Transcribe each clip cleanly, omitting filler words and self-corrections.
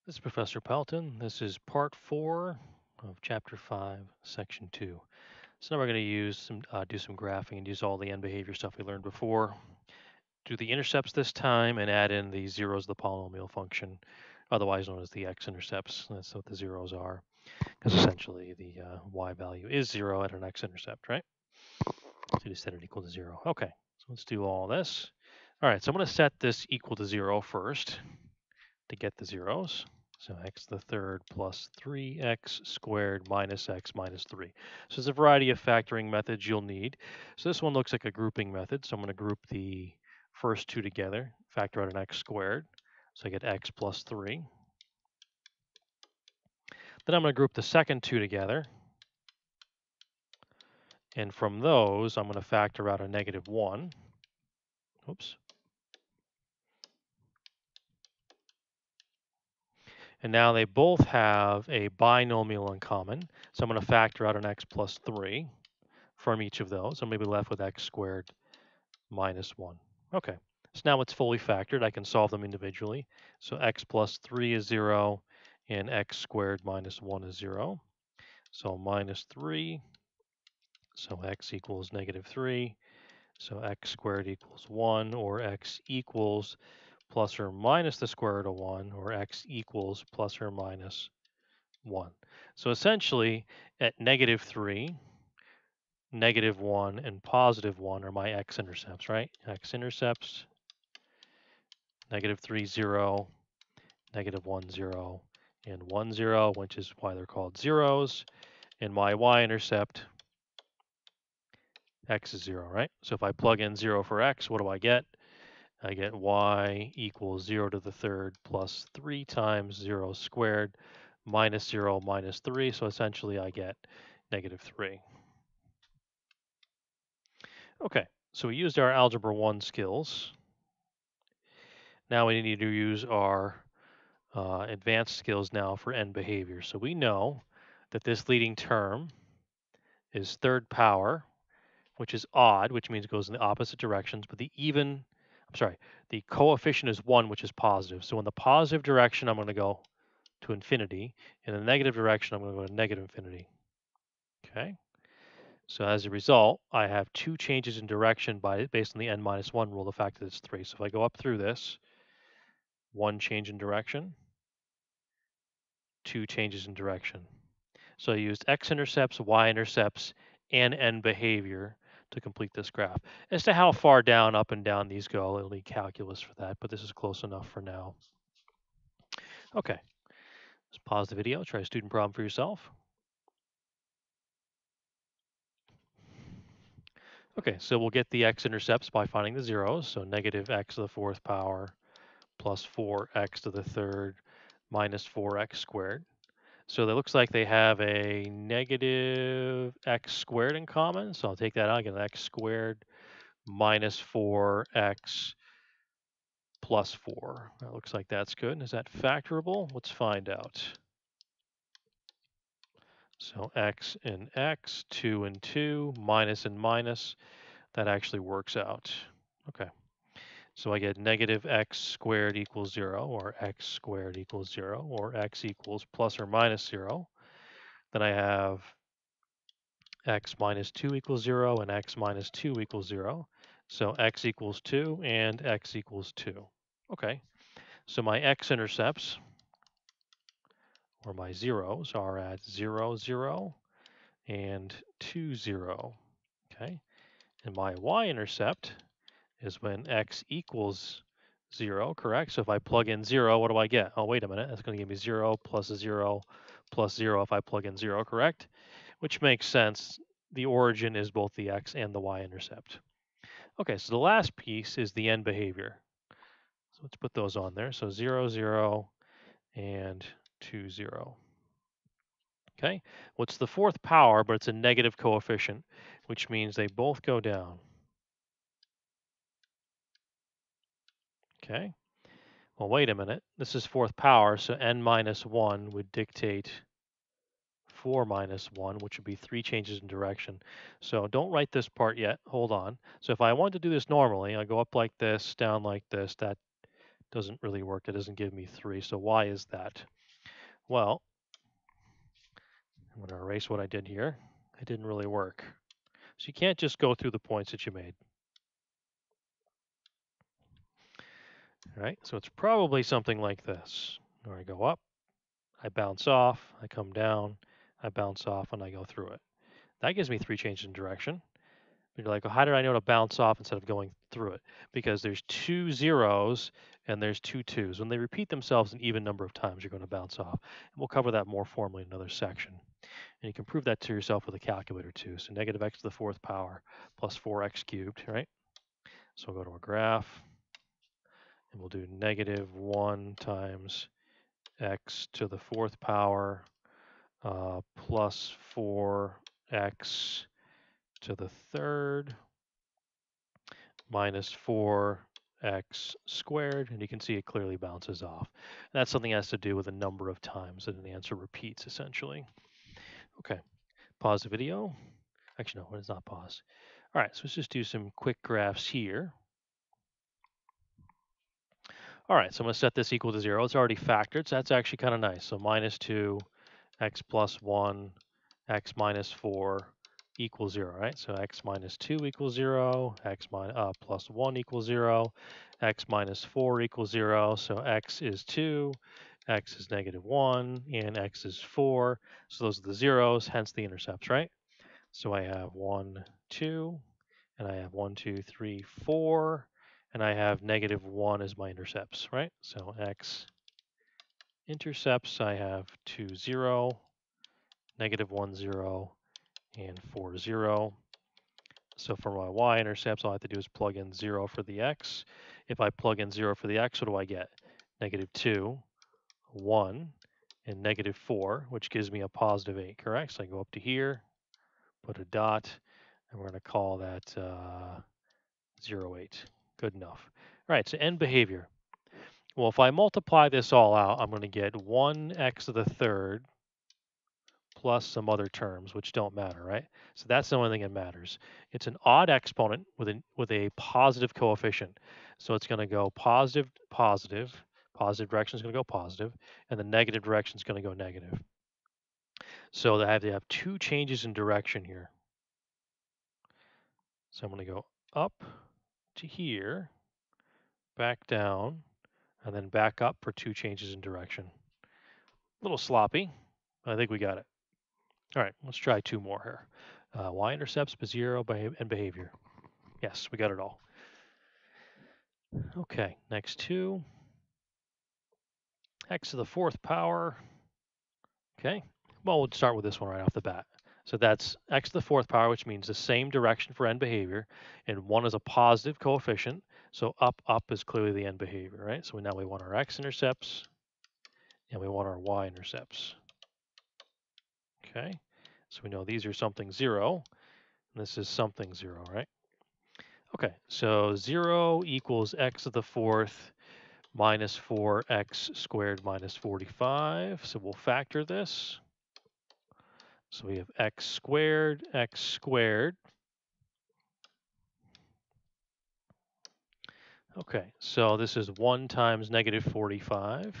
This is Professor Pelton. This is part 4 of chapter 5, section 2. So now we're going to do some graphing and use all the end behavior stuff we learned before. Do the intercepts this time and add in the zeros of the polynomial function, otherwise known as the x-intercepts. That's what the zeros are, because essentially the y value is 0 at an x-intercept, right? So you set it equal to 0. Okay, so let's do all this. All right, so I'm going to set this equal to 0 first to get the zeros. So x to the third plus 3x squared minus x minus 3. So there's a variety of factoring methods you'll need. So this one looks like a grouping method. So I'm going to group the first two together, factor out an x squared. So I get x plus 3. Then I'm going to group the second two together. And from those, I'm going to factor out a negative 1. Oops. And now they both have a binomial in common. So I'm going to factor out an x plus 3 from each of those. I'm going to be left with x squared minus 1. Okay, so now it's fully factored. I can solve them individually. So x plus 3 is 0, and x squared minus 1 is 0. So minus 3, so x equals negative 3. So x squared equals 1, or x equals plus or minus the square root of 1, or x equals plus or minus 1. So essentially, at negative 3, negative 1, and positive 1 are my x-intercepts, right? X-intercepts, negative 3, 0, negative 1, 0, and 1, 0, which is why they're called zeros. And my y-intercept, x is 0, right? So if I plug in 0 for x, what do I get? I get y equals 0 to the third plus 3 times 0 squared minus 0 minus 3. So essentially I get negative 3. Okay, so we used our Algebra 1 skills. Now we need to use our advanced skills now for end behavior. So we know that this leading term is third power, which is odd, which means it goes in the opposite directions, but the coefficient is 1, which is positive. So in the positive direction, I'm going to go to infinity. In the negative direction, I'm going to go to negative infinity. Okay. So as a result, I have two changes in direction based on the n minus 1 rule, the fact that it's 3. So if I go up through this, one change in direction, two changes in direction. So I used x-intercepts, y-intercepts, and end behavior to complete this graph. As to how far down, up and down these go, it'll need calculus for that, but this is close enough for now. Okay, let's pause the video, try a student problem for yourself. Okay, so we'll get the x-intercepts by finding the zeros. So negative x to the fourth power plus 4x to the third minus 4x squared. So it looks like they have a negative x squared in common. So I'll take that out, I get an x squared minus 4x plus 4. That looks like that's good. Is that factorable? Let's find out. So x and x, 2 and 2, minus and minus, that actually works out. Okay. So I get negative x squared equals 0, or x squared equals 0, or x equals plus or minus 0. Then I have x minus 2 equals 0 and x minus 2 equals 0. So x equals 2 and x equals 2. Okay, so my x-intercepts, or my zeros, are at 0, 0, and 2, 0. Okay, and my y-intercept is when x equals 0, correct? So if I plug in 0, what do I get? Oh, wait a minute, that's going to give me 0 plus a 0 plus 0 if I plug in 0, correct? Which makes sense. The origin is both the x and the y-intercept. Okay, so the last piece is the end behavior. So let's put those on there. So 0, 0, and 2, 0. Okay, well, it's the fourth power, but it's a negative coefficient, which means they both go down. Okay, well, wait a minute. This is fourth power, so n minus 1 would dictate 4 minus 1, which would be 3 changes in direction. So don't write this part yet. Hold on. So if I want to do this normally, I go up like this, down like this. That doesn't really work. It doesn't give me 3. So why is that? Well, I'm going to erase what I did here. It didn't really work. So you can't just go through the points that you made. All right, so it's probably something like this, where I go up, I bounce off, I come down, I bounce off, and I go through it. That gives me 3 changes in direction. You're like, well, how did I know to bounce off instead of going through it? Because there's 2 zeros and there's 2 twos. When they repeat themselves an even number of times, you're going to bounce off. And we'll cover that more formally in another section. And you can prove that to yourself with a calculator too. So negative x to the 4th power plus 4x cubed, right? So we'll go to a graph, and we'll do negative 1 times x to the 4th power plus 4x to the 3rd minus 4x squared, and you can see it clearly bounces off. And that's something that has to do with the number of times that an answer repeats, essentially. Okay, pause the video. Actually, no, it's not pause. All right, so let's just do some quick graphs here. All right, so I'm going to set this equal to 0. It's already factored, so that's actually kind of nice. So minus 2, x plus 1, x minus 4 equals 0, right? So x minus 2 equals 0, plus 1 equals 0, x minus 4 equals 0. So x is 2, x is negative 1, and x is 4. So those are the zeros, hence the intercepts, right? So I have 1, 2, and I have 1, 2, 3, 4, and I have negative 1 as my intercepts, right? So x intercepts, I have 2, 0, negative 1, 0, and 4, 0. So for my y-intercepts, all I have to do is plug in 0 for the x. If I plug in 0 for the x, what do I get? Negative 2, 1, and negative 4, which gives me a positive 8, correct? So I go up to here, put a dot, and we're going to call that 0, 8. Good enough. All right, so end behavior. Well, if I multiply this all out, I'm going to get 1x to the 3rd plus some other terms, which don't matter, right? So that's the only thing that matters. It's an odd exponent with a positive coefficient. So it's going to go positive, positive. Positive direction is going to go positive, and the negative direction is going to go negative. So I have to have 2 changes in direction here. So I'm going to go up to here, back down, and then back up for 2 changes in direction. A little sloppy, but I think we got it. All right, let's try 2 more here. Y-intercepts, 0, and behavior. Yes, we got it all. Okay, next 2. X to the 4th power. Okay, well, we'll start with this one right off the bat. So that's x to the 4th power, which means the same direction for end behavior, and 1 is a positive coefficient. So up is clearly the end behavior, right? So now we want our x-intercepts, and we want our y-intercepts. Okay, so we know these are something 0, and this is something 0, right? Okay, so 0 equals x to the 4th minus 4x squared minus 45. So we'll factor this. So we have x squared. Okay, so this is 1 times negative 45.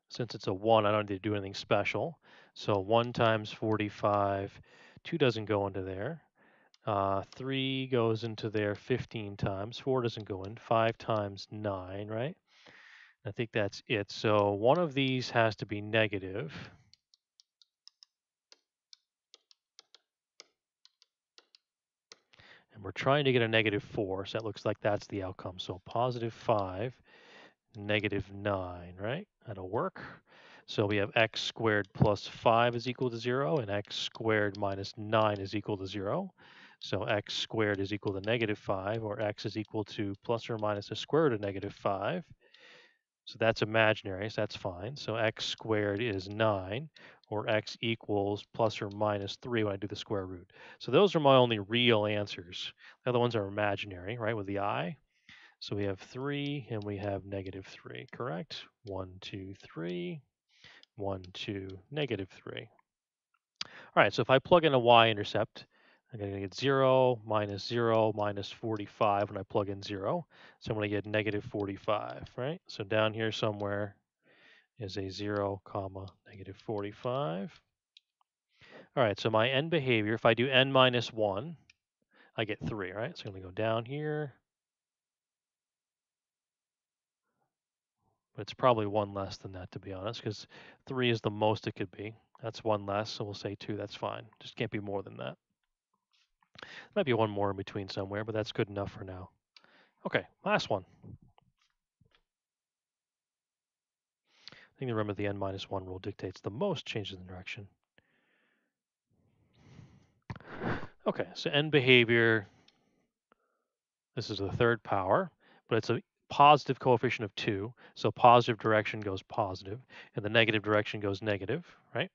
Since it's a 1, I don't need to do anything special. So 1 times 45, 2 doesn't go into there. 3 goes into there 15 times. 4 doesn't go in. 5 times 9, right? I think that's it. So one of these has to be negative. And we're trying to get a negative 4, so that looks like that's the outcome. So positive 5, negative 9, right? That'll work. So we have x squared plus 5 is equal to 0, and x squared minus 9 is equal to 0. So x squared is equal to negative 5, or x is equal to plus or minus the square root of negative 5. So that's imaginary, so that's fine. So x squared is 9, or x equals plus or minus 3 when I do the square root. So those are my only real answers. The other ones are imaginary, right, with the I. So we have 3 and we have negative 3, correct? 1, 2, 3, 1, 2, negative 3. All right, so if I plug in a y-intercept, I'm going to get 0 minus 45 when I plug in 0. So I'm going to get negative 45, right? So down here somewhere, is a 0, comma, negative 45. All right, so my end behavior, if I do n minus 1, I get 3, right? So I'm going to go down here. But it's probably 1 less than that, to be honest, because 3 is the most it could be. That's 1 less, so we'll say 2. That's fine. Just can't be more than that. Might be 1 more in between somewhere, but that's good enough for now. Okay, last one. I think remember the n minus 1 rule dictates the most changes in direction. Okay, so end behavior, this is the third power, but it's a positive coefficient of 2. So positive direction goes positive, and the negative direction goes negative, right?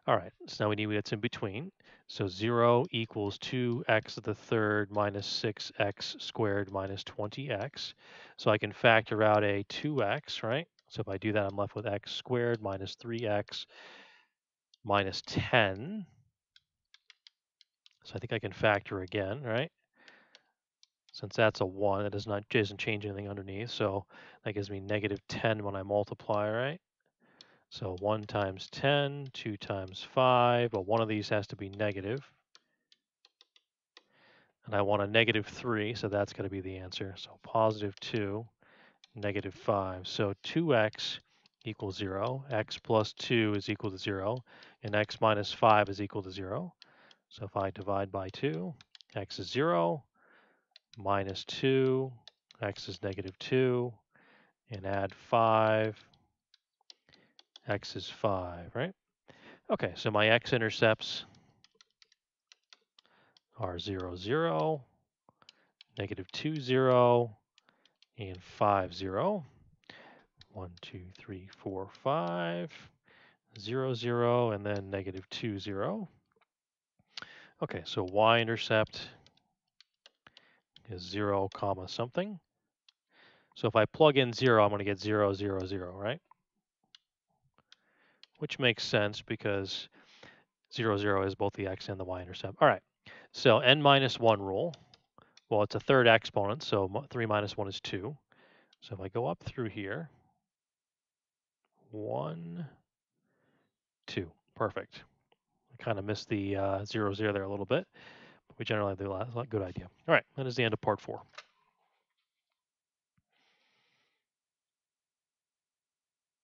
All right, so now we need what's in between. So 0 equals 2x to the third minus 6x squared minus 20x. So I can factor out a 2x, right? So if I do that, I'm left with x squared minus 3x minus 10. So I think I can factor again, right? Since that's a 1, that doesn't change anything underneath. So that gives me negative 10 when I multiply, right? So 1 times 10, 2 times 5. Well, one of these has to be negative. And I want a negative 3, so that's going to be the answer. So positive 2, negative 5. So 2x equals 0. X plus 2 is equal to 0. And x minus 5 is equal to 0. So if I divide by 2, x is 0, minus 2, x is negative 2, and add 5, x is 5, right? Okay, so my x-intercepts are 0, 0, negative 2, 0, and 5, 0. 1, 2, 3, 4, 5, 0, 0, and then negative 2, 0. Okay, so y-intercept is 0, comma something. So if I plug in 0, I'm going to get 0, 0, 0, right? Which makes sense because 0, 0 is both the x and the y-intercept. All right, so n minus 1 rule. Well, it's a third exponent, so 3 minus 1 is 2. So if I go up through here, 1, 2. Perfect. I kind of missed the 0, 0 there a little bit. We generally have a good idea. All right, that is the end of part 4.